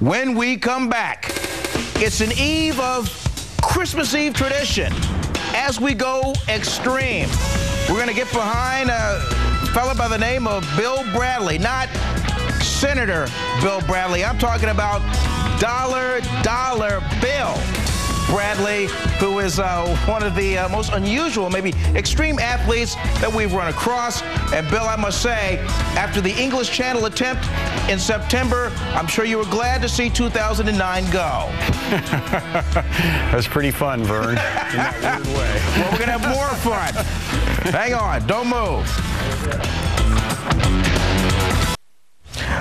when we come back. It's an eve of Christmas Eve tradition as we go extreme. We're going to get behind a fella by the name of Bill Bradley, not Senator Bill Bradley. I'm talking about Dollar Bill Bradley, who is one of the most unusual, maybe extreme athletes that we've run across. And Bill, I must say, after the English Channel attempt in September, I'm sure you were glad to see 2009 go. That's pretty fun, Vern, in that weird way. Well, we're going to have more fun. Hang on, don't move.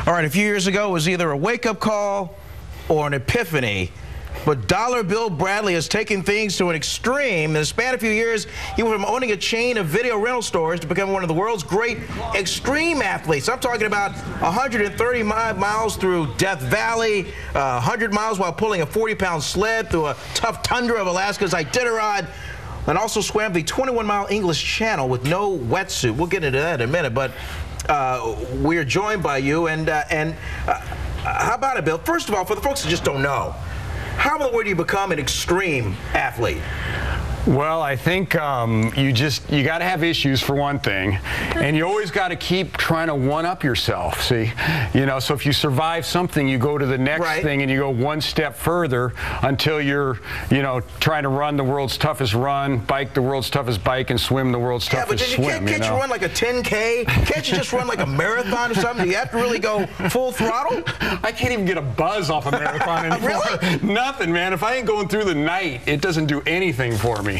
All right, a few years ago, it was either a wake-up call or an epiphany. But Dollar Bill Bradley has taken things to an extreme. In the span of a few years, he went from owning a chain of video rental stores to become one of the world's great extreme athletes. I'm talking about 130 miles through Death Valley, 100 miles while pulling a 40-pound sled through a tough tundra of Alaska's Iditarod, and also swam the 21-mile English Channel with no wetsuit. We'll get into that in a minute, but we are joined by you. And how about it, Bill? First of all, for the folks that just don't know, how in the world do you become an extreme athlete? Well, I think you got to have issues for one thing, and you always got to keep trying to one-up yourself. See, so if you survive something, you go to the next thing, and you go one step further until you're, trying to run the world's toughest run, bike the world's toughest bike, and swim the world's toughest swim. Can't you run like a 10K? Can't you just run like a marathon or something? Do you have to really go full throttle? I can't even get a buzz off a marathon anymore. Really? Nothing, man. If I ain't going through the night, it doesn't do anything for me.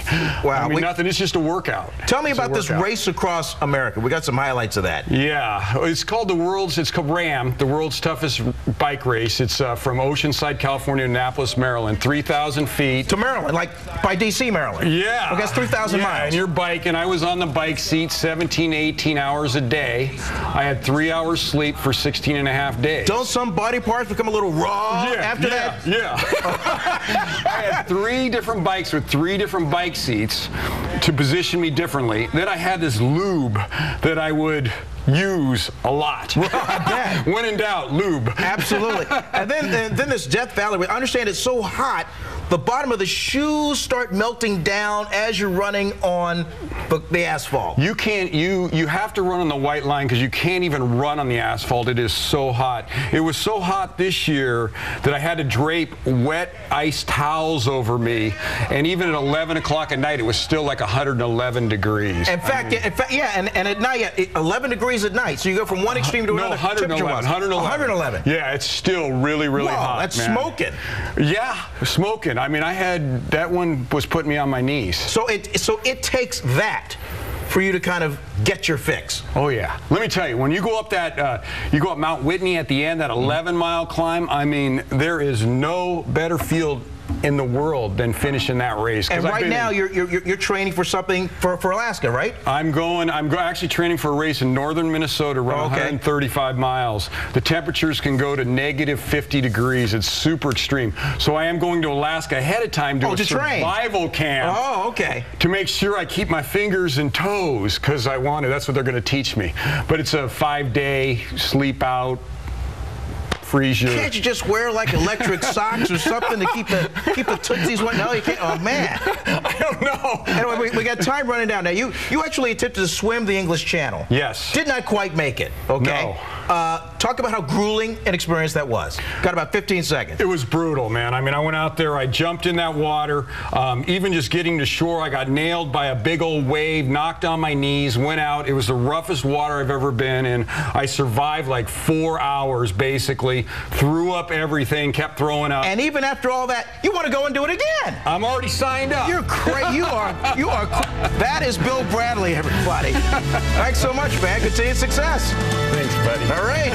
Wow. I mean, nothing. It's just a workout. Tell me about this race across America. We got some highlights of that. Yeah. It's called it's called RAM, the world's toughest bike race. It's from Oceanside, California to Annapolis, Maryland. 3,000 feet. To Maryland, like by D.C., Maryland. Yeah. Okay, that's 3,000 miles. And you're biking. I was on the bike seat 17, 18 hours a day. I had 3 hours sleep for 16 and a half days. Don't some body parts become a little raw after that? Yeah. I had 3 different bikes with 3 different bike seats to position me differently. Then I had this lube that I would use a lot. Well, I bet. When in doubt, lube. Absolutely. And then this Death Valley, I understand it's so hot, the bottom of the shoes start melting down as you're running on the asphalt. You can't, you have to run on the white line because you can't even run on the asphalt. It is so hot. It was so hot this year that I had to drape wet ice towels over me, and even at 11 o'clock at night, it was still like 111 degrees. In fact, yeah, and at night, 11 degrees at night, so you go from one extreme to another. 111. Yeah, it's still really, really hot, that's man. smoking. Yeah, smoking. I mean, that one was putting me on my knees. So it takes that for you to kind of get your fix. Oh yeah. Let me tell you, when you go up you go up Mount Whitney at the end, that 11-mile climb, I mean, there is no better field in the world than finishing that race. And right now you're training for something for Alaska, right? I'm actually training for a race in northern Minnesota, around 135 miles. The temperatures can go to -50 degrees. It's super extreme. So I am going to Alaska ahead of time to a survival camp. Oh, okay. To make sure I keep my fingers and toes, because I want to. That's what they're going to teach me. But it's a 5-day sleep out. Can't you just wear like electric socks or something to keep the tootsies wet? No, you can't. Oh man, I don't know. Anyway, we got time running down. Now you actually attempted to swim the English Channel. Yes. Did not quite make it. Okay. No. Talk about how grueling an experience that was. Got about 15 seconds. It was brutal, man. I mean, I went out there, I jumped in that water. Even just getting to shore, I got nailed by a big old wave, knocked on my knees, went out. It was the roughest water I've ever been in. I survived like 4 hours, basically. Threw up everything, kept throwing up. And even after all that, you want to go and do it again. I'm already signed up. You're crazy. You are. That is Bill Bradley, everybody. Thanks so much, man. Continued success. Thanks, buddy. All right.